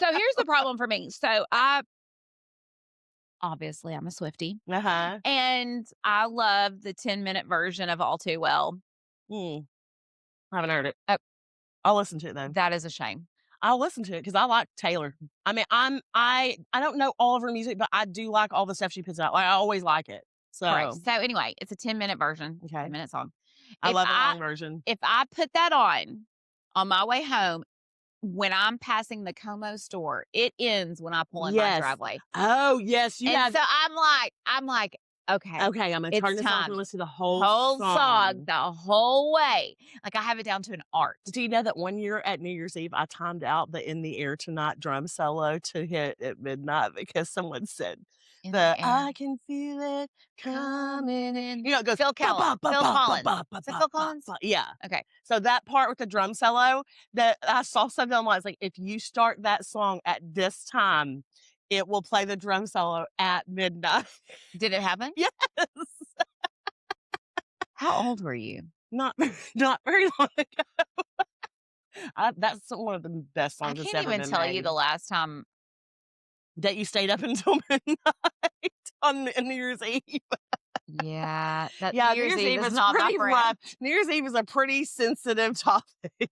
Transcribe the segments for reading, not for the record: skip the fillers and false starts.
So here's the problem for me. So obviously I'm a Swiftie Uh-huh. and I love the 10-minute version of All Too Well. Hmm. I haven't heard it. Oh, I'll listen to it though. that is a shame. I'll listen to it because I like Taylor. I mean, I don't know all of her music, but I do like all the stuff she puts out. Like I always like it. Correct. So So anyway, it's a 10-minute version, okay. 10-minute song. I love a long version. If I put that on my way home, when I'm passing the Como store, it ends when I pull in my Yes. driveway. Oh, yes. You And have. so I'm like, okay, Okay, I'm gonna it's turn this off time. and listen to the whole song the whole way. Like I have it down to an art. Do you know that one year at New Year's Eve, I timed out the "In the Air Tonight" drum solo to hit at midnight because someone said I can feel it coming in. You know, it goes Phil Collins. Is it Phil Collins? Yeah. Okay. So that part with the drum solo, that I saw something online. It's like if you start that song at this time, it will play the drum solo at midnight. Did it happen? Yes. How old were you? Not very long ago. That's one of the best songs I that's can't ever even been tell made. you the last time That you stayed up until midnight on New Year's Eve. Yeah, that Yeah, New Year's Eve is not my pretty friend. rough. New Year's Eve is a pretty sensitive topic.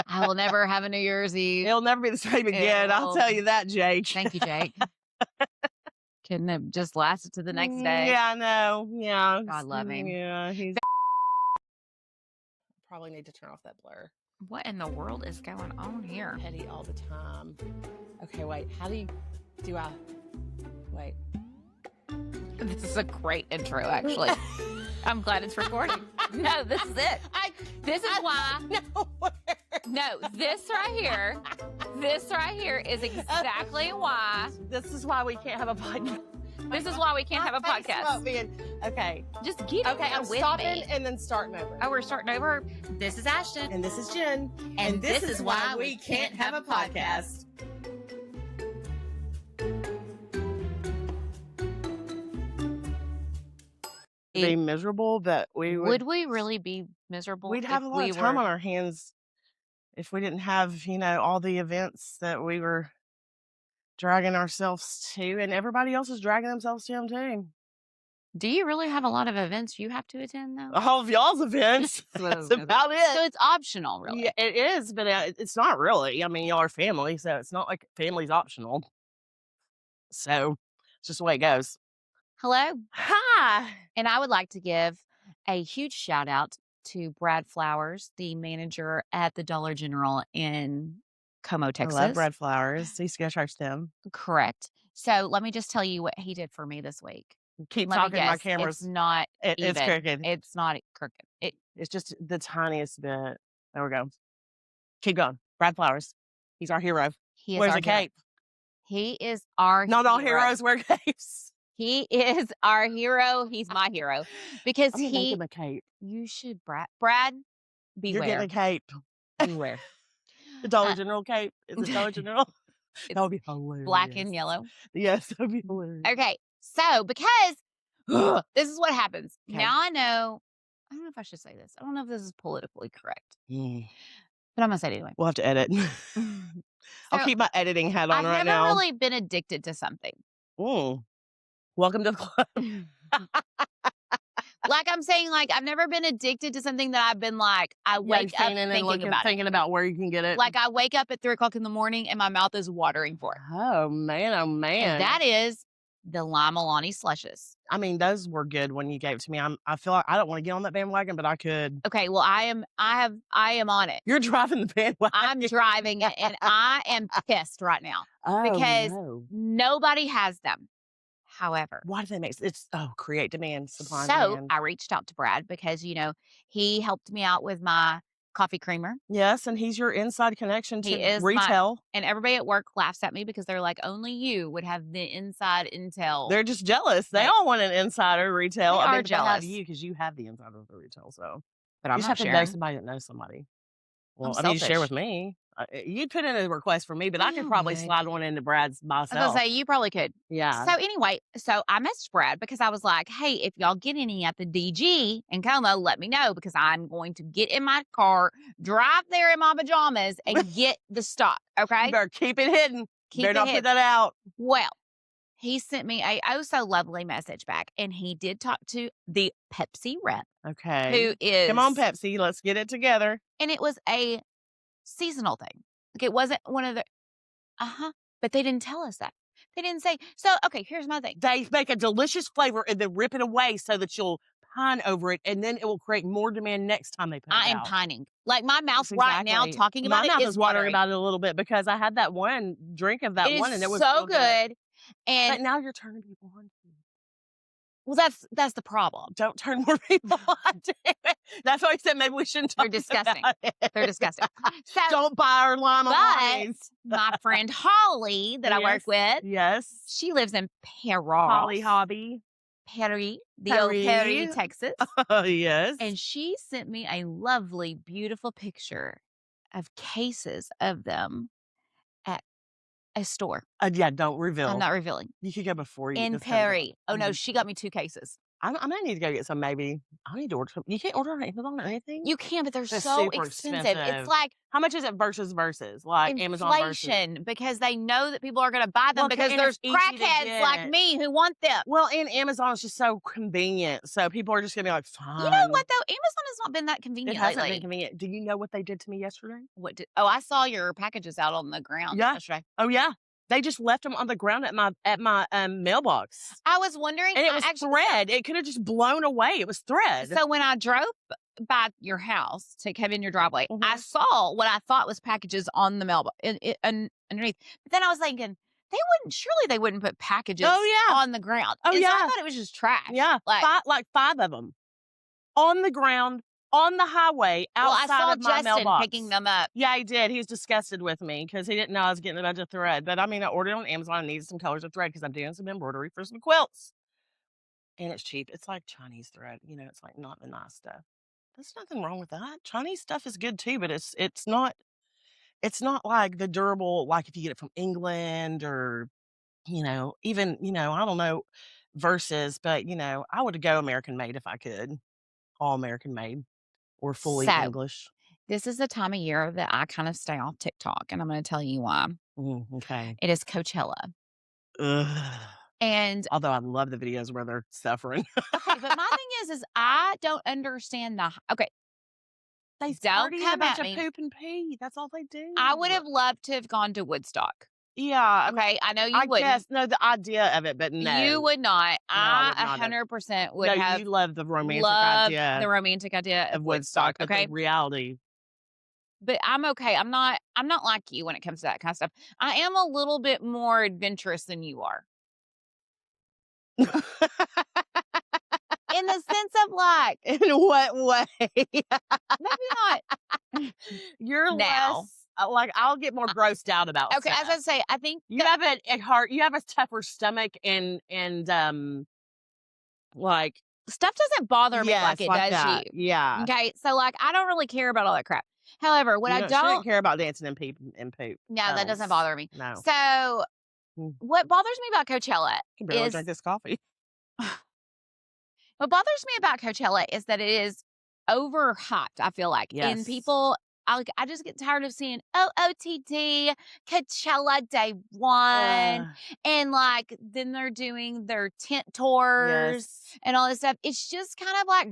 I will never have a New Year's Eve. It'll never be the same again. I'll tell you that, Jake. Thank you, Jake. Couldn't have just lasted to the next day. Yeah, I know. Yeah. God love him. Yeah, he's probably need to turn off that blur. What in the world is going on here? Petty all the time. Okay, wait. How do I wait? This is a great intro, actually. I'm glad it's recording. No, this is it. This is why. No, this right here is exactly why. This is why we can't have a podcast. This is why we can't have a podcast. Okay. Just get Okay, I'm with stopping me. and then starting over. Oh, we're starting over. This is Ashton. And this is Jen. And this is why we can't have a podcast. Be miserable that we Would we really be miserable? We'd have a lot of time on our hands if we didn't have, all the events that we were dragging ourselves to, and everybody else is dragging themselves to them too. Do you really have a lot of events you have to attend, though? All of y'all's events. That's about it. So it's optional, really. Yeah, it is, but it's not really. I mean, y'all are family, so it's not like family's optional. So it's just the way it goes. Hello. Hi. And I would like to give a huge shout out to Brad Flowers, the manager at the Dollar General in Como, Texas. I love Brad Flowers. He's going to charge them. Correct. So let me just tell you what he did for me this week. Keep talking. My camera's It's not it's crooked. It's not crooked. It's just the tiniest bit. There we go. Keep going. Brad Flowers. He's our hero. He is Wears our a cape. He is our Not all heroes wear capes. He is our hero. He's my hero because I'm gonna make him a cape. You should, Brad. Beware. You're getting a cape. Beware. The Dollar General cape. Is it Dollar General? That would be hilarious. Black and yellow. Yes, that would be hilarious. Okay, so because this is what happens. Okay. Now I know. I don't know if I should say this. I don't know if this is politically correct, but I'm gonna say it anyway. We'll have to edit. I'll keep my editing hat on right now. I've never really been addicted to something. Welcome to the club. Like I'm saying, like I've never been addicted to something that I've been like, I wake up thinking about where you can get it. Like I wake up at 3:00 in the morning and my mouth is watering for it. Oh man. And that is the Lima Milani slushes. I mean, those were good when you gave it to me. I feel like I don't want to get on that bandwagon, but I could. Okay, well I am on it. You're driving the bandwagon. I'm driving it and I am pissed right now because nobody has them. However, why do they make it's create demand, supply and so demand. I reached out to Brad because he helped me out with my coffee creamer. Yes, and he's your inside connection to retail. And everybody at work laughs at me because they're like, only you would have the inside intel. They're just jealous. They all want an insider retail. They are jealous. They have you because you have the insider of the retail. So, but I'm you just not have sharing. to know somebody that knows somebody. Well, I mean, you share with me. you put in a request for me, but I could probably slide one into Brad's myself. I was going to say, you probably could. Yeah. So anyway, I messaged Brad because I was like, hey, if y'all get any at the DG in Como, let me know because I'm going to get in my car, drive there in my pajamas, and get the stock, okay? You better keep it hidden. Better not put that out. Well, he sent me a so lovely message back, and he did talk to the Pepsi rep. Okay. Who is... Come on, Pepsi. Let's get it together. And it was a seasonal thing. Like, it wasn't one of the... But they didn't tell us that. They didn't say... So, okay, here's my thing. They make a delicious flavor and then rip it away so that you'll pine over it, and then it will create more demand next time they put it out. I am pining. Like, my mouth right now talking about my mouth is watering about it a little bit because I had that one drink of that one, and it was so good. But now you're turning people on. Well, that's the problem. Don't turn more people on. That's why I said maybe we shouldn't talk. They're disgusting. They're disgusting. So don't buy our lima limes. My friend Holly that I work with, she lives in Paris. Holly Hobby. Paris, old Paris, Texas. Yes. And she sent me a lovely, beautiful picture of cases of them at a store. Yeah, don't reveal. I'm not revealing. You could go before you. In Paris. Oh, no, she got me 2 cases. I might need to go get some, maybe. I need to order some. You can't order on Amazon or anything? You can, but they're so expensive. It's like... How much is it versus? Like Amazon versus? Inflation, because they know that people are going to buy them because there's crackheads like me who want them. Well, and Amazon is just so convenient. So people are just going to be like, fine. You know what, though? Amazon has not been that convenient lately. It hasn't been convenient. Do you know what they did to me yesterday? I saw your packages out on the ground yesterday. Oh, yeah. They just left them on the ground at my mailbox. I was wondering. And it was thread. It could have just blown away. It was thread. So when I drove by your house to come in your driveway, I saw what I thought was packages on the mailbox underneath. But then I was thinking, surely they wouldn't put packages on the ground. Oh, yeah. So I thought it was just trash. Yeah. Like 5 of them on the ground. On the highway, outside of my mailbox. I saw Justin picking them up. Yeah, he did. He was disgusted with me because he didn't know I was getting a bunch of thread. But I mean, I ordered on Amazon and needed some colors of thread because I'm doing some embroidery for some quilts. And it's cheap. It's like Chinese thread. You know, it's like not the nice stuff. There's nothing wrong with that. Chinese stuff is good too, but it's not like the durable, like if you get it from England or, even, I don't know, versus, but, I would go American made if I could. All American made. Or fully English. This is the time of year that I kind of stay off TikTok, and I'm going to tell you why. Okay. It is Coachella. Ugh. And although I love the videos where they're suffering. Okay, but my thing is I don't understand they don't come a bunch at me. Of poop and pee. That's all they do. I would have loved to have gone to Woodstock. Yeah. Okay, I know you wouldn't. Guess, no, the idea of it, but no. You would not. I 100% would have. You love the romantic idea. The romantic idea of Woodstock. Okay. The reality. But I'm okay. I'm not like you when it comes to that kind of stuff. I am a little bit more adventurous than you are. In the sense of like. In what way? Maybe not. You're now. Less. Like I'll get more grossed out about. Okay, stuff. as I say, I think you have you have a tougher stomach and like stuff doesn't bother me like it does that. You. Yeah. Okay, so like I don't really care about all that crap. However, what I don't care about dancing and poop and poop. No, that doesn't bother me. No. So what bothers me about Coachella I can barely drink this coffee. What bothers me about Coachella is that it is overhyped. I feel like, and people. I just get tired of seeing OOTD, Coachella day 1, and like then they're doing their tent tours and all this stuff. It's just kind of like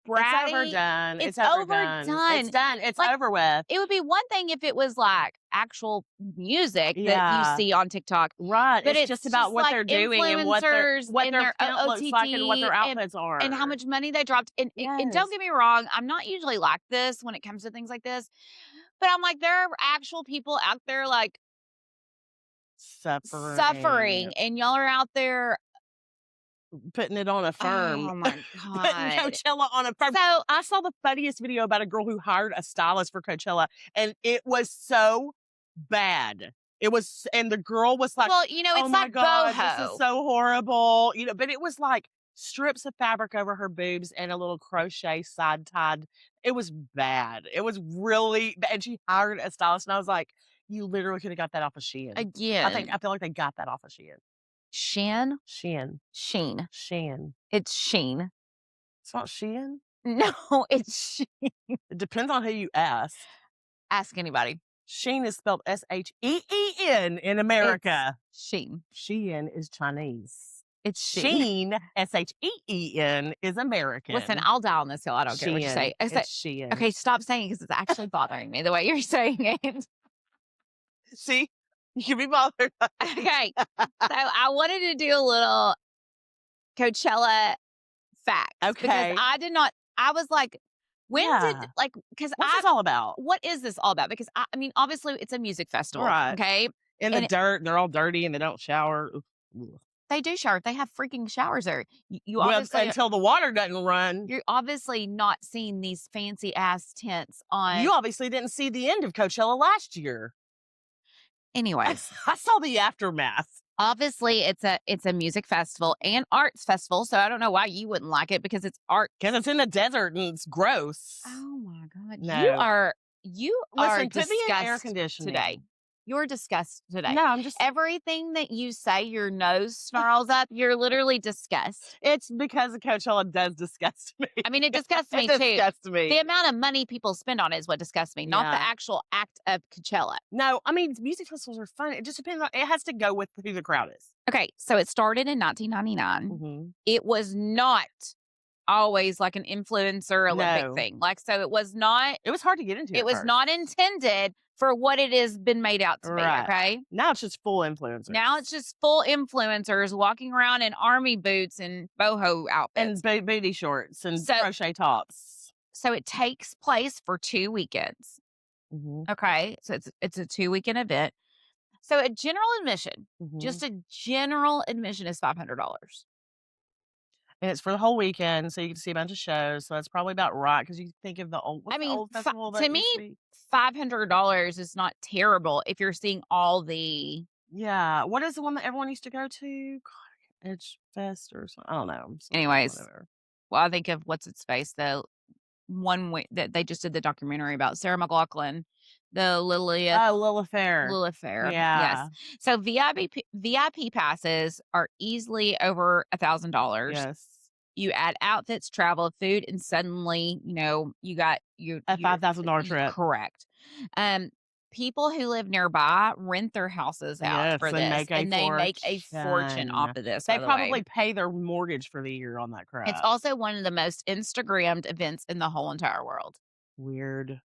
bratty. It's overdone. It's overdone. It's done. It's like, over with. It would be one thing if it was like actual music that you see on TikTok. Right. But it's just about what they're doing and what their tent looks like and what their outfits are. And how much money they dropped. And don't get me wrong, I'm not usually like this when it comes to things like this. But I'm like, there are actual people out there like suffering. And y'all are out there putting it on a firm. Oh my God. Putting Coachella on a firm. So I saw the funniest video about a girl who hired a stylist for Coachella, and it was so bad. It was, and the girl was like, well, it's oh my like God, boho. This is so horrible. But it was like strips of fabric over her boobs and a little crochet side tied. It was bad. It was really bad. And she hired a stylist, and I was like, you literally could have got that off of Shein. Again. I feel like they got that off of Shein. Shein? Shein. Sheen. Shein. It's Sheen. It's not Shein? No, it's Sheen. It depends on who you ask. Ask anybody. Shein is spelled Sheen in America. It's Sheen. Shein is Chinese. It's Sheen. Sheen, is American. Listen, I'll die on this hill. I don't care what you say. It's Shein. Okay, stop saying it because it's actually bothering me the way you're saying it. See? You can be bothered. Okay. So I wanted to do a little Coachella facts. Okay. Because I was like, because what's this all about? What is this all about? Because I mean, obviously it's a music festival. Right. Okay. In the dirt, they're all dirty and they don't shower. They do shower. They have freaking showers there. You well, obviously until the water doesn't run. You're obviously not seeing these fancy ass tents on. You obviously didn't see the end of Coachella last year. Anyways, I saw the aftermath. Obviously, it's a music festival and arts festival, so I don't know why you wouldn't like it because it's art. Because it's in the desert and it's gross. Oh my god, no. you Listen, are put me in air disgusted conditioning today. You're disgusted today. No, I'm just everything that you say. Your nose snarls up. You're literally disgusted. It's because of Coachella does disgust me. I mean, it disgusts me it too. Disgusts me. The amount of money people spend on it is what disgusts me, not the actual act of Coachella. No, I mean, music festivals are fun. It just depends on. It has to go with who the crowd is. Okay, so it started in 1999. Mm-hmm. It was not always like an influencer Olympic thing. Like, so it was not. It was hard to get into. It was not intended for what it has been made out to be. Okay. Now it's just full influencers. Now it's just full influencers walking around in army boots and boho outfits and booty shorts and crochet tops. So it takes place for 2 weekends. Mm-hmm. Okay, so it's a 2-weekend event. So a general admission, just a general admission, is $500. And it's for the whole weekend, so you can see a bunch of shows. So that's probably about right, because you think of the old. I mean, the old festival to me, $500 is not terrible if you're seeing all the. Yeah, what is the one that everyone used to go to? God, Edge Fest or something. I don't know. Anyways, well, I think of what's its face, the one that they just did the documentary about Sarah McLachlan, the Lilith. Oh, Lilith Fair. Lilith Fair. Yeah. Yes. So VIP passes are easily over $1,000. Yes. You add outfits, travel, food, and suddenly, you got a $5,000 trip. Correct. People who live nearby rent their houses out for this, and they make a fortune off of this. They probably pay their mortgage for the year on that crap. It's also one of the most Instagrammed events in the whole entire world. Weird.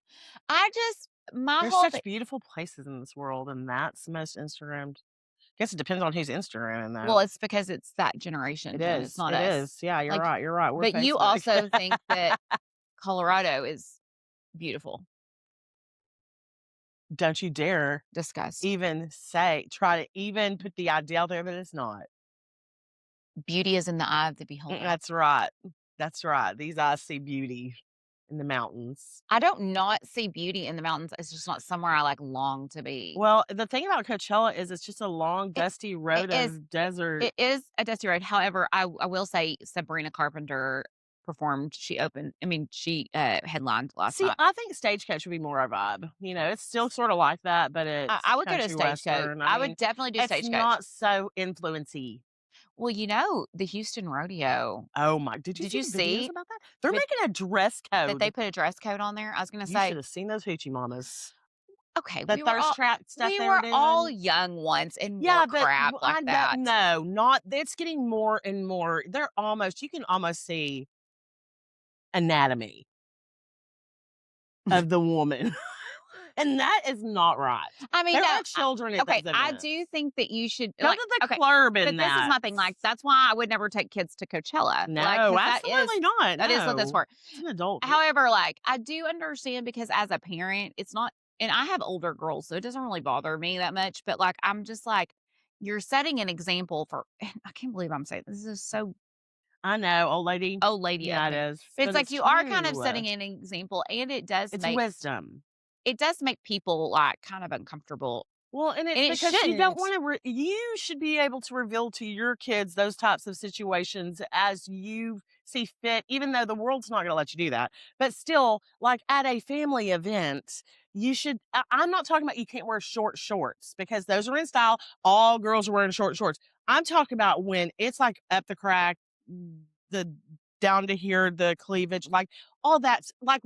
There's such beautiful places in this world, and that's the most Instagrammed. I guess it depends on who's Instagramming that. Well, it's because it's that generation. It is. It's not us. It is. Yeah, you're right. You're right. But you also think that Colorado is beautiful. Don't you dare discuss. Try to even put the idea out there that it's not. Beauty is in the eye of the beholder. That's right. That's right. These eyes see beauty in the mountains. I don't not see beauty in the mountains. It's just not somewhere I long to be. Well, the thing about Coachella is it's just a long, dusty road of desert. It is a dusty road. However, I will say Sabrina Carpenter performed. She headlined last night. I think Stagecoach would be more our vibe. It's still sort of like that, but I would go to Stagecoach. I would definitely do Stagecoach. It's not so influency. Well, the Houston Rodeo. Oh my! Did you see about that? They're making a dress code. That they put a dress code on there. I was going to say, you should have seen those hoochie mamas. Okay, the thirst trap stuff. We were all young once, and crap like that. No, not. It's getting more and more. You can almost see anatomy of the woman. And that is not right. I mean, there are children. I do think that you should go to the club in but that. This is my thing. That's why I would never take kids to Coachella. No, absolutely not. That is what that's for. It's an adult. However, I do understand because as a parent, it's not. And I have older girls, so it doesn't really bother me that much. But I'm just you're setting an example for. I can't believe I'm saying this is so. I know, old lady. Yeah, it is. It's you are kind of setting an example, and it does. It's wisdom. It does make people kind of uncomfortable Well, and it's And it because you don't shouldn't. want to, you should be able to reveal to your kids those types of situations as you see fit, even though the world's not going to let you do that. But still, like at a family event, you should, I'm not talking about you can't wear short shorts because those are in style. All girls are wearing short shorts. I'm talking about when it's like up the crack, the down to here, the cleavage, like all that's like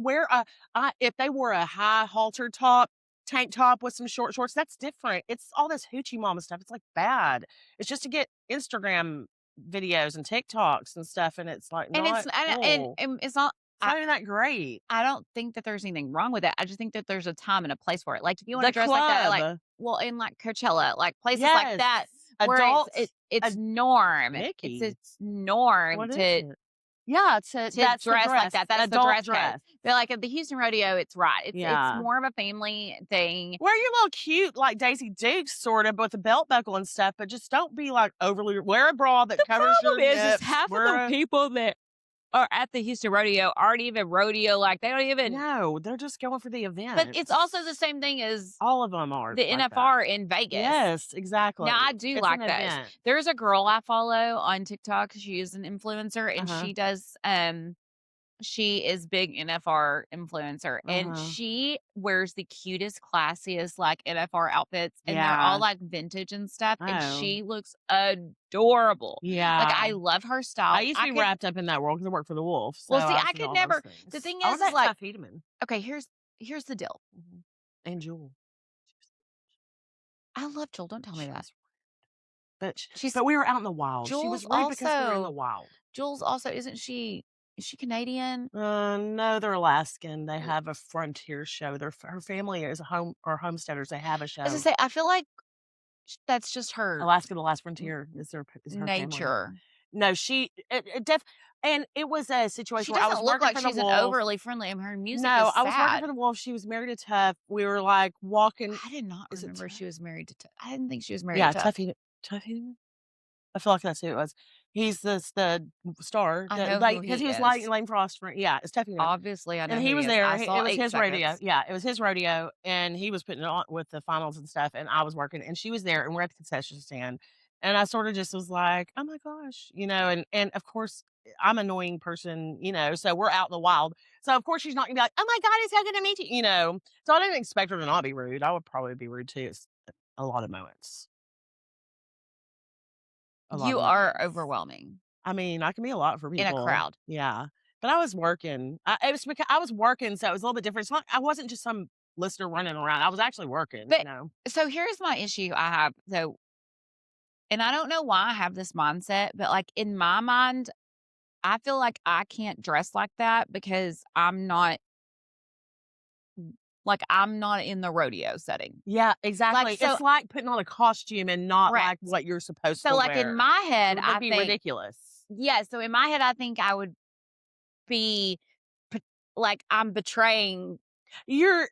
if they wore a high halter top, tank top with some short shorts, that's different. It's all this hoochie mama stuff. It's like bad. It's just to get Instagram videos and TikToks and stuff, and it's like And not cool. it's not. It's not even that great. I don't think that there's anything wrong with it. I just think that there's a time and a place for it. Like if you want The to dress like that, like club. well, in like Coachella, like places like Yes. that, where Adults. it's norm. Mickey. It's norm What is to it? Yeah, to that's the dress like dress. that. That's the Adult dress code. But like at the Houston Rodeo, it's right. It's Yeah. more of a family thing. Wear your little cute, like Daisy Dukes, sort of, with a belt buckle and stuff, but just don't be like overly. Wear a bra that covers your nips. Half of the people that are at the Houston Rodeo aren't even rodeo like they don't even. No, they're just going for the event. But it's also the same thing as all of them are the like NFR that. in Vegas. Yes, exactly. Now I do it's like an those. event. There's a girl I follow on TikTok. She is an influencer and she does she is big NFR influencer and she wears the cutest, classiest like NFR outfits and they're all like vintage and stuff. And she looks adorable. Yeah. Like I love her style. I used to be wrapped up in that world because I work for the Wolf. So well, see, I could never. The thing is like, okay, here's the deal. And Jewel. I love Jewel. Don't tell me that. But we were out in the wild. Jules she was rude because we were in the wild. Jules also is she Canadian? No, they're Alaskan. They have a frontier show. Her family is homesteaders. They have a show. I was gonna say, I feel like that's just her. Alaska, the Last Frontier is her nature. Family. No, and it was a situation where I was look working like for she's the an Wolf. overly friendly. And her music. No, is sad. I was working for the Wolf. She was married to Tough. We were like walking. I did not remember she was married to Tough. I didn't think she was married to Tough. Tough. I feel like that's who it was. He's the star. Because he was like Lane Frost. It's Tuffy. Obviously, I know. And he was there. It was his rodeo. seconds. Yeah, it was his rodeo, and he was putting it on with the finals and stuff. And I was working, and she was there, and we're at the concession stand. And I sort of just was like, "Oh my gosh," and of course I'm an annoying person, So we're out in the wild, so of course she's not gonna be like, "Oh my God, it's so good to meet you," So I didn't expect her to not be rude. I would probably be rude too. It's a lot of moments. You are overwhelming. I mean, I can be a lot for people. In a crowd. Yeah. But I was working. It was because I was working, so it was a little bit different. It's not, I wasn't just some listener running around. I was actually working, So here's my issue I have. So, and I don't know why I have this mindset, but like in my mind, I feel like I can't dress like that because I'm not in the rodeo setting. Yeah, exactly. It's like putting on a costume and not like what you're supposed to wear. So like in my head, I think ridiculous. Yeah. So in my head, I think I would be like I'm betraying. You're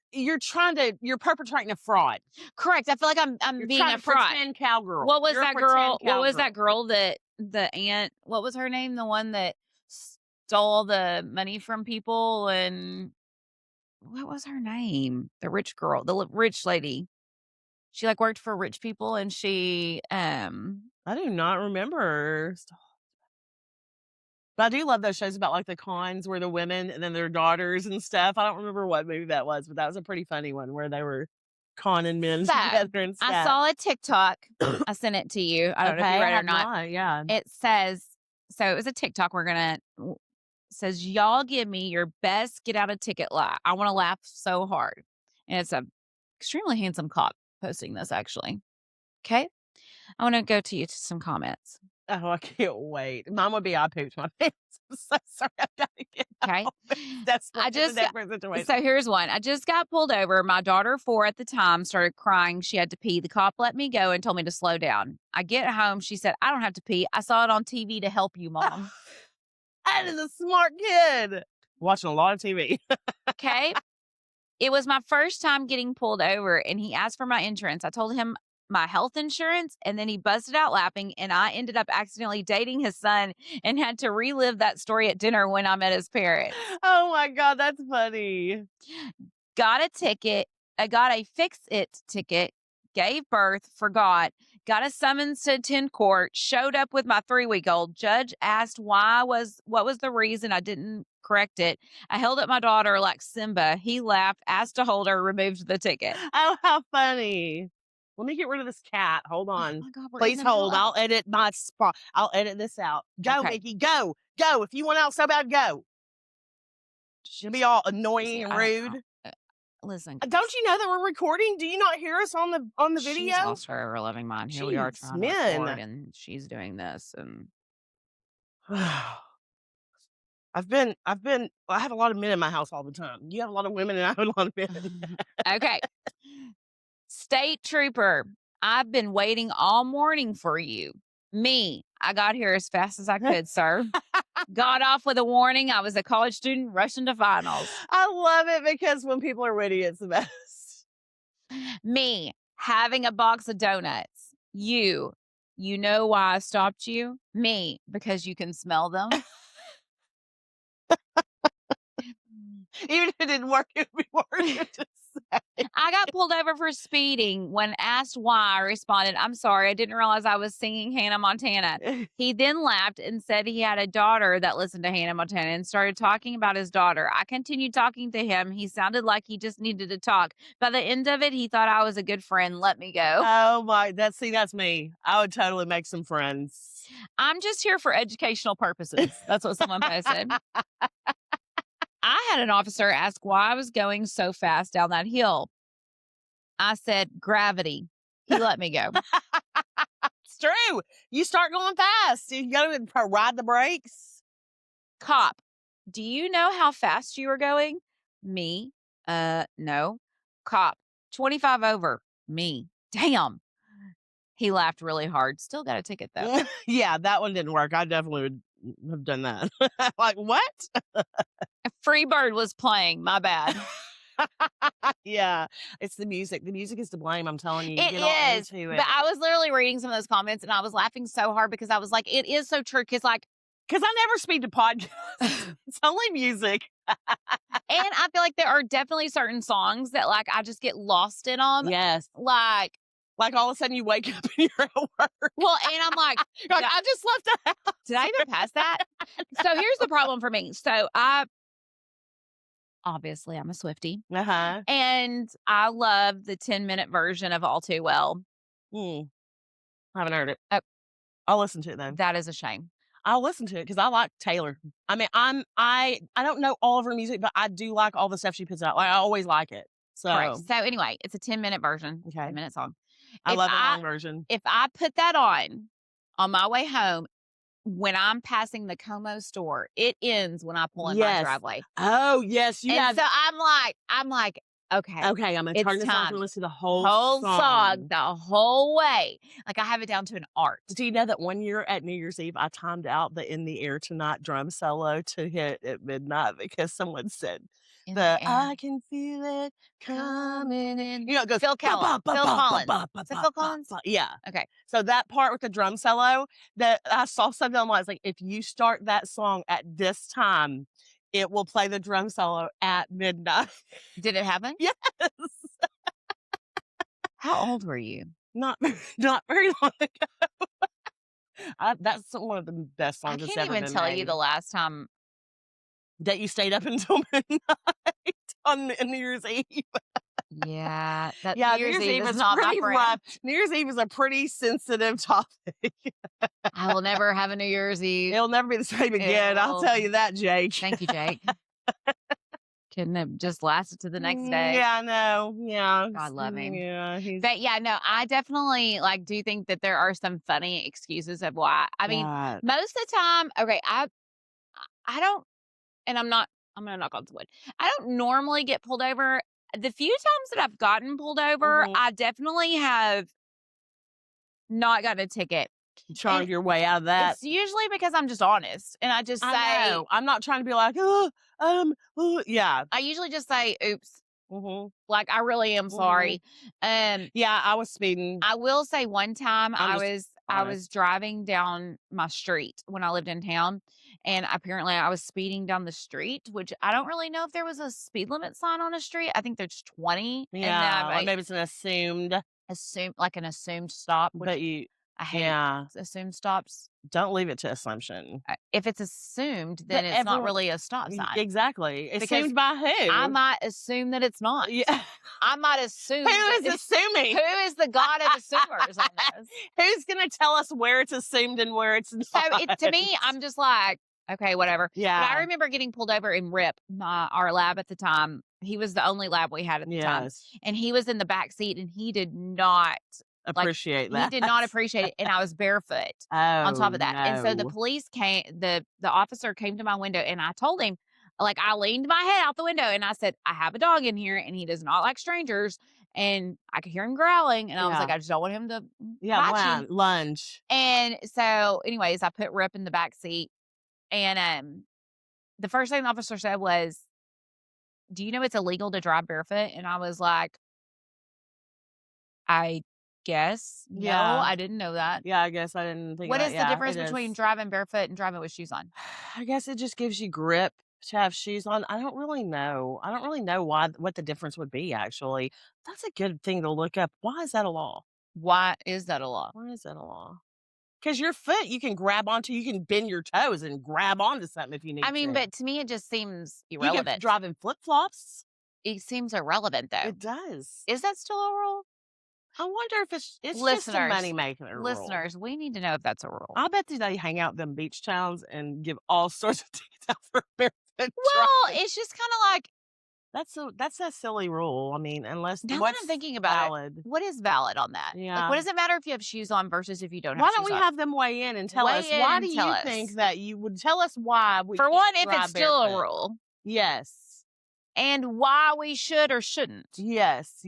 perpetrating a fraud. Correct. I feel like I'm being a fraud. Pretend cowgirl. What was that girl? What was that girl that the aunt? What was her name? The one that stole the money from people and. What was her name? The rich girl, the rich lady. She like worked for rich people and she, I do not remember. But I do love those shows about like the cons where the women and then their daughters and stuff. I don't remember what movie that was, but that was a pretty funny one where they were conning men together and stuff. I saw a TikTok. I sent it to you. I don't know if you read it or not. Yeah. It says, so it was a TikTok. Says, y'all give me your best get out of ticket lie. I want to laugh so hard. And it's a extremely handsome cop posting this actually. Okay. I want to go to some comments. Oh, I can't wait. Mine would be I pooped my pants. I'm so sorry. I've got to get okay. That's so here's one. I just got pulled over. My daughter, 4 at the time, started crying. She had to pee. The cop let me go and told me to slow down. I get home. She said, I don't have to pee. I saw it on TV to help you, Mom. That is a smart kid. Watching a lot of TV. Okay. It was my first time getting pulled over and he asked for my insurance. I told him my health insurance and then he busted out laughing and I ended up accidentally dating his son and had to relive that story at dinner when I met his parents. Oh my God, that's funny. Got a ticket. I got a fix-it ticket. gave birth, forgot, got a summons to attend court, showed up with my 3-week-old. Judge asked what was the reason I didn't correct it. I held up my daughter like Simba. He laughed, asked to hold her, removed the ticket. Oh, how funny. Let me get rid of this cat. Hold Oh on. my God, we're Please in the middle hold. of- I'll edit my spot. I'll edit this out. Go, Okay. Mickey. Go. Go. If you want out so bad, go. She'll be all annoying and rude. Listen, Don't you know that we're recording? Do you not hear us on the video? She's lost her ever loving mind. Here we are Jeez, trying to record, and she's doing this. And I have a lot of men in my house all the time. You have a lot of women, and I have a lot of men. okay. State trooper, I've been waiting all morning for you. Me, I got here as fast as I could, sir. Got off with a warning. I was a college student rushing to finals. I love it because when people are witty, it's the best. Me, having a box of donuts. You know why I stopped you? Me, because you can smell them. Even if it didn't work, it would be worse to say. I got pulled over for speeding. When asked why, I responded, I'm sorry, I didn't realize I was singing Hannah Montana. He then laughed and said he had a daughter that listened to Hannah Montana and started talking about his daughter. I continued talking to him. He sounded like he just needed to talk. By the end of it, he thought I was a good friend. Let me go. Oh my, that's me. I would totally make some friends. I'm just here for educational purposes. That's what someone posted. I had an officer ask why I was going so fast down that hill. I said, gravity. He let me go. It's true. You start going fast. You got to ride the brakes. Cop, do you know how fast you were going? Me, no. Cop, 25 over. Me, damn. He laughed really hard. Still got a ticket though. Yeah, that one didn't work. I definitely would have done that. Like, what? Freebird was playing. My bad. Yeah, it's the music. The music is to blame. I'm telling you. It is. But I was literally reading some of those comments and I was laughing so hard because I was like, it is so true. Because I never speak to podcasts. It's only music. And I feel like there are definitely certain songs that like I just get lost in them. Yes. Like all of a sudden you wake up and you're at work. Well, and I'm like, I just left the house. Did I even pass that? So here's the problem for me. So obviously I'm a Swiftie. Uh-huh. And I love the 10-minute version of All Too Well. I haven't heard it. Oh, I'll listen to it though. That is a shame. I'll listen to it because I like Taylor. I mean, I don't know all of her music, but I do like all the stuff she puts out. Like I always like it. So Correct. So anyway, it's a 10-minute version. Okay. 10-minute song. I love the long version. If I put that on my way home, when I'm passing the Como store, it ends when I pull in my driveway. Oh, yes. So I'm like, okay, I'm going to turn this off and listen to the whole song the whole way. Like I have it down to an art. Do you know that one year at New Year's Eve, I timed out the In the Air Tonight drum solo to hit at midnight because someone said, I can feel it coming in. You know, it goes, Phil Collins. Phil Collins. Is it Phil Collins? Yeah. Okay. So that part with the drum solo, that I saw something online. It's like, if you start that song at this time, it will play the drum solo at midnight. Did it happen? Yes. How old were you? Not very long ago. That's one of the best songs that's ever been made. I can't even tell you the last time that you stayed up until midnight on New Year's Eve. Yeah. New Year's Eve is not pretty rough. New Year's Eve is a pretty sensitive topic. I will never have a New Year's Eve. It'll never be the same again. I'll tell you that, Jake. Thank you, Jake. Couldn't have just lasted to the next day. Yeah, no. Yeah. God love him. Yeah. But yeah, no, I definitely do think that there are some funny excuses of why. I mean, most of the time, okay, I don't, and I'm gonna knock on wood. I don't normally get pulled over. The few times that I've gotten pulled over, I definitely have not gotten a ticket. Charmed your way out of that. It's usually because I'm just honest, and I just say, I'm not trying to be like, yeah. I usually just say, oops. Like I really am sorry. Yeah, I was speeding. I will say one time I was driving down my street when I lived in town, and apparently I was speeding down the street, which I don't really know if there was a speed limit sign on a street. I think there's 20. Yeah, maybe it's an assumed. like an assumed stop, which But you, I hate yeah, assumed stops. don't leave it to assumption. If it's assumed, then But it's not everyone, really a stop sign. exactly. Because Assumed by who? I might assume that it's not. Yeah. I might assume. Who is assuming? Who is the god of assumers on this? Who's going to tell us where it's assumed and where it's not? So to me, I'm just like, okay, whatever. Yeah. But I remember getting pulled over in RIP, our lab at the time. He was the only lab we had at the time. And he was in the back seat and he did not appreciate that. He did not appreciate it. And I was barefoot on top of that. No. And so the police came, the officer came to my window and I told him, like, I leaned my head out the window and I said, I have a dog in here and he does not like strangers. And I could hear him growling. And I was like, I just don't want him to lunge. And so anyways, I put Rip in the back seat. And the first thing the officer said was, do you know it's illegal to drive barefoot? And I was like, I guess. No, I didn't know that. Yeah, I guess I didn't think What that. is the difference between driving barefoot and driving with shoes on? I guess it just gives you grip to have shoes on. I don't really know. I don't really know what the difference would be, actually. That's a good thing to look up. Why is that a law? Why is that a law? Why is that a law? Because your foot, you can grab onto, you can bend your toes and grab onto something if you need to. I mean, but to me, it just seems irrelevant. You can drive in flip-flops. It seems irrelevant, though. It does. Is that still a rule? I wonder if it's just a money-making rule. Listeners, we need to know if that's a rule. I bet they hang out them beach towns and give all sorts of details for barefoot Well, it's just kind of like, that's a silly rule. I mean, unless now that I'm thinking about it, what is valid on that? Yeah. Like, what does it matter if you have shoes on versus if you don't have why shoes on? don't we have them weigh in and tell us? Why do you think that you would tell us why we For one, if drive it's still barefoot? a rule. Yes. And why we should or shouldn't. Yes.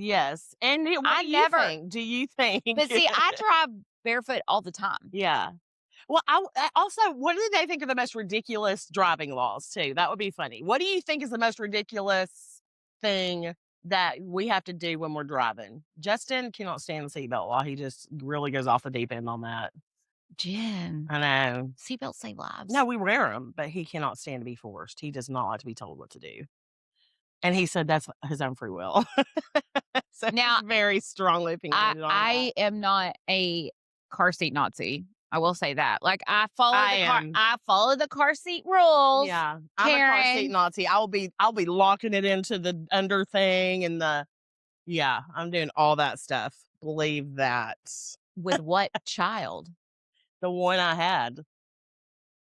And what do you think? Do you think? But see, I drive barefoot all the time. Yeah. Well, I also, what do they think are the most ridiculous driving laws, too? That would be funny. What do you think is the most ridiculous thing that we have to do when we're driving? Justin cannot stand the seatbelt law. He just really goes off the deep end on that. Jen. I know. Seatbelts save lives. No, we wear them, but he cannot stand to be forced. He does not like to be told what to do. And he said that's his own free will. So now, very strongly opinionated on I am not a car seat Nazi. I will say that. Like, I follow the car seat rules. Yeah, I'm a car seat Nazi. I'll be locking it into the under thing and I'm doing all that stuff. Believe that. With what child? The one I had,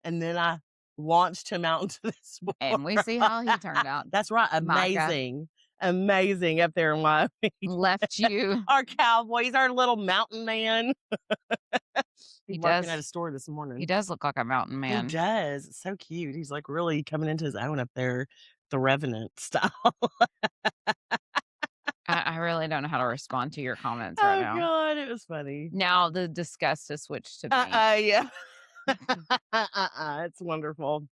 and then I launched him out into this world. And we see how he turned out. That's right. Amazing up there in Wyoming. Left you. Our cowboy. He's our little mountain man. He He's does. working at a store this morning. He does look like a mountain man. He does. It's so cute. He's like really coming into his own up there, the Revenant style. I really don't know how to respond to your comments right now. Oh, God. It was funny. Now the disgust has switched to me. Yeah. It's wonderful.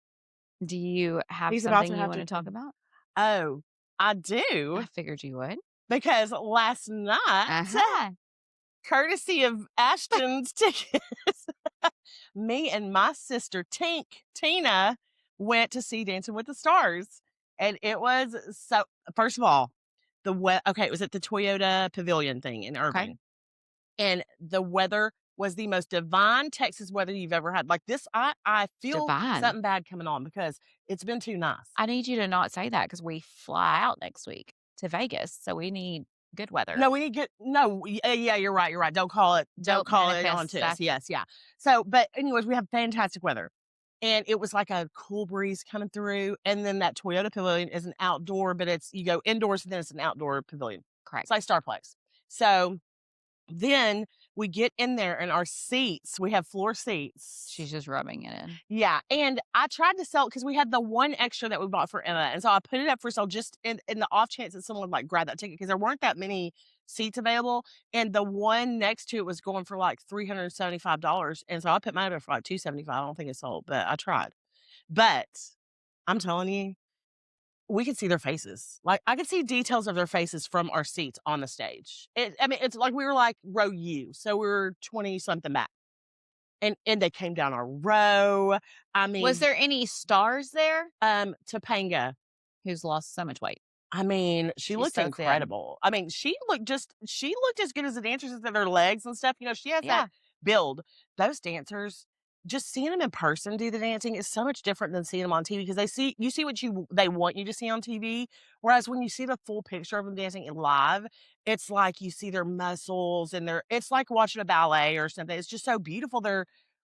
Do you have something you want to talk about? Oh, I do. I figured you would. Because last night, courtesy of Ashton's tickets, me and my sister Tina went to see Dancing with the Stars. And it was so, first of all, it was at the Toyota Pavilion thing in Irving. Okay. And the weather was the most divine Texas weather you've ever had. Like this, I feel something bad coming on because it's been too nice. I need you to not say that because we fly out next week to Vegas. So we need good weather. No, we need good. No, yeah, you're right. Don't call it on to us. Yes, yeah. So, but anyways, we have fantastic weather. And it was like a cool breeze coming through. And then that Toyota Pavilion is an outdoor, but you go indoors and then it's an outdoor pavilion. Correct. It's like Starplex. So then we get in there and our seats, we have floor seats. She's just rubbing it in. Yeah. And I tried to sell it because we had the one extra that we bought for Emma. And so I put it up for sale just in the off chance that someone would like grab that ticket because there weren't that many seats available. And the one next to it was going for like $375. And so I put mine up for like $275. I don't think it sold, but I tried. But I'm telling you, we could see their faces. Like I could see details of their faces from our seats on the stage. It's like we were like row U. So we were 20 something back. And they came down our row. I mean, was there any stars there? Topanga, who's lost so much weight. I mean, she She's looked so thin. incredible. I mean, she looked as good as the dancers as her legs and stuff. You know, she has that build. Those dancers, just seeing them in person do the dancing is so much different than seeing them on TV because you see what they want you to see on TV. Whereas when you see the full picture of them dancing live, it's like you see their muscles and it's like watching a ballet or something. It's just so beautiful. Their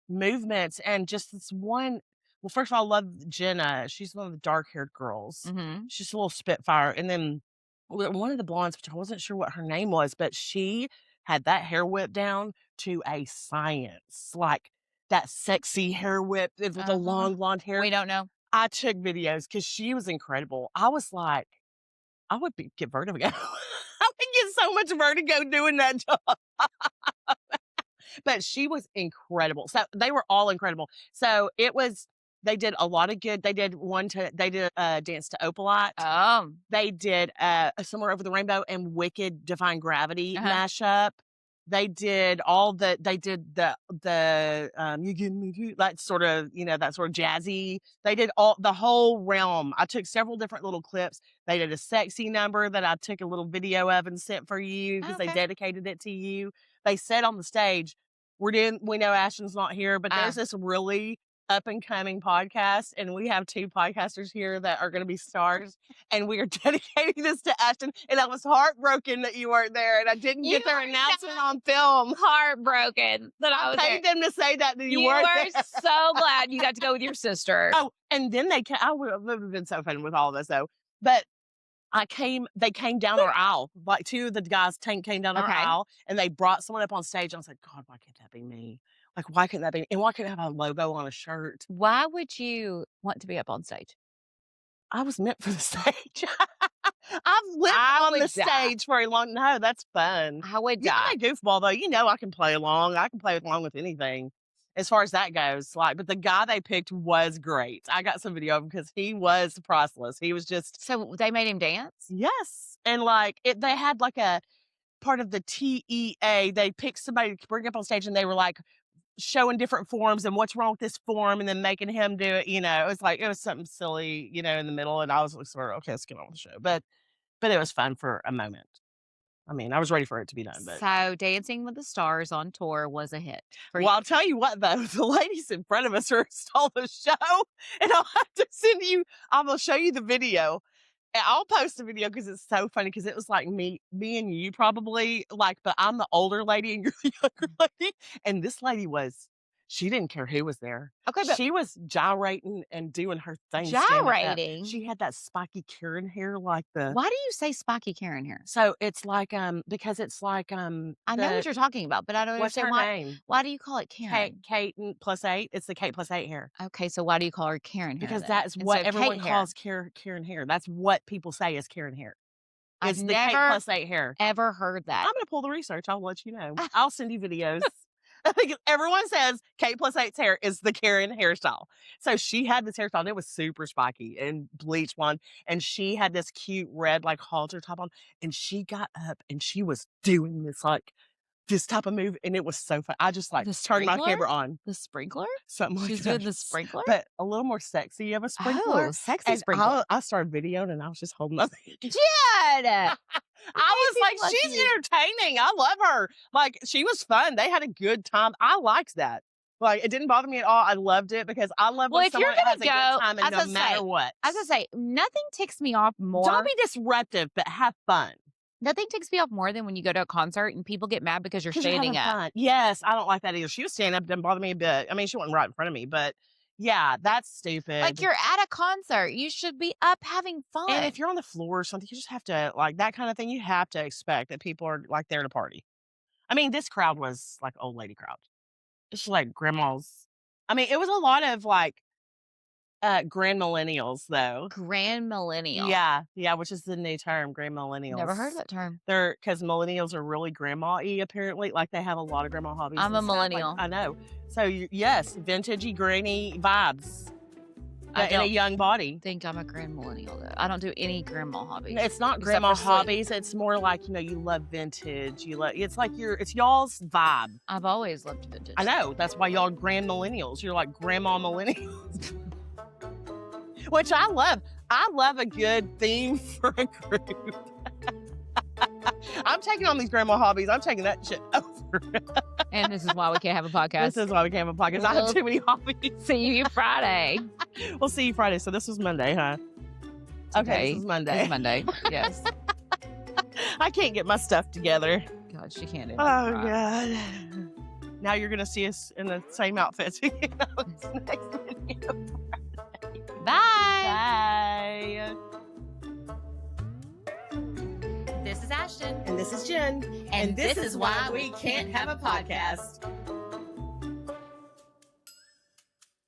movements and just this one. Well, first of all, I love Jenna. She's one of the dark-haired girls. Mm-hmm. She's a little spitfire. And then one of the blondes, which I wasn't sure what her name was, but she had that hair whip down to a science. Like that sexy hair whip with the long blonde hair. We don't know. I took videos because she was incredible. I was like, I would get vertigo. I would get so much vertigo doing that job. But she was incredible. So they were all incredible. So they did a lot of good. They did Dance to Opalite. They did Somewhere Over the Rainbow and Wicked Defying Gravity mashup. They did the You Give Me that sort of, that sort of jazzy. They did the whole realm. I took several different little clips. They did a sexy number that I took a little video of and sent for you because they dedicated it to you. They said on the stage, we know Ashton's not here, but there's this really up and coming podcast, and we have 2 podcasters here that are going to be stars, and we are dedicating this to Ashton. And I was heartbroken that you weren't there, and I didn't get their announcement on film. Heartbroken that I was there. I paid them to say that you weren't there. You were so glad you got to go with your sister. Oh, and then it would have been so fun with all of us though. But they came down our aisle. Like 2 of the guys came down our aisle, and they brought someone up on stage. I was like, God, why can't that be me? Like, why couldn't that be? And why couldn't I have a logo on a shirt? Why would you want to be up on stage? I was meant for the stage. I've lived on the stage for a long. No, that's fun. I would die. I'm a goofball though. I can play along. I can play along with anything, as far as that goes. But the guy they picked was great. I got some video of him because he was priceless. He was just. So they made him dance? Yes, and they had like a part of the TEA. They picked somebody to bring up on stage, and they were like showing different forms and what's wrong with this form, and then making him do it. It was something silly, in the middle, and I was like, sort of, okay, let's get on with the show. But it was fun for a moment. I mean, I was ready for it to be done. But so Dancing with the Stars on tour was a hit. Well, I'll tell you what, though, the ladies in front of us are stole the show, and I'll have to I'm going to show you the video. And I'll post a video because it's so funny because it was like me and you probably, but I'm the older lady and you're the younger lady. And this lady she didn't care who was there. Okay, but she was gyrating and doing her thing. Gyrating? She had that spiky Karen hair like the... Why do you say spiky Karen hair? So it's like, because it's like... I know what you're talking about, but I don't understand what's her name? Why do you call it Karen? Kate +8. It's the Kate +8 hair. Okay, so why do you call her Karen hair? Because that's what everyone calls Karen hair. That's what people say is Karen hair. It's the Kate +8 hair. Ever heard that? I'm going to pull the research. I'll let you know. I'll send you videos. I think everyone says Kate +8's hair is the Karen hairstyle. So she had this hairstyle, and it was super spiky and bleach blonde. And she had this cute red, halter top on. And she got up and she was doing this type of move. And it was so fun. I just turned my camera on. The sprinkler? Something like that. She's doing the sprinkler? But a little more sexy of a sprinkler. Oh, sexy sprinkler. I started videoing and I was just holding nothing. Jen! I was like, she's entertaining. I love her. She was fun. They had a good time. I liked that. It didn't bother me at all. I loved it because I love when someone has a good time and no matter what. I was going to say, nothing ticks me off more. Don't be disruptive, but have fun. Nothing ticks me off more than when you go to a concert and people get mad because you're standing up. Fun. Yes, I don't like that either. She was standing up. Didn't bother me a bit. I mean, she wasn't right in front of me, but... Yeah, that's stupid. You're at a concert. You should be up having fun. And if you're on the floor or something, you just have to, that kind of thing, you have to expect that people are, there to party. I mean, this crowd was, old lady crowd. It's grandmas. I mean, it was a lot of, grand millennials, though. Grand millennials? Yeah, which is the new term, grand millennials. Never heard that term. Because millennials are really grandma-y, apparently. They have a lot of grandma hobbies. I'm a millennial. I know. So, yes, vintagey, granny vibes. In a young body. I think I'm a grand millennial, though. I don't do any grandma hobbies. It's not grandma hobbies. It's more you love vintage. It's y'all's vibe. I've always loved vintage. I know. That's why y'all are grand millennials. You're like grandma millennials. Which I love. I love a good theme for a group. I'm taking on these grandma hobbies. I'm taking that shit over. And this is why we can't have a podcast. This is why we can't have a podcast. I have too many hobbies. See you Friday. We'll see you Friday. So this was Monday, huh? Okay, this is Monday. It's Monday, yes. I can't get my stuff together. God, she can't do it. Oh, God. Now you're going to see us in the same outfits. Next video. Bye. Bye. This is Ashton. And this is Jen. And this is why we can't have a podcast.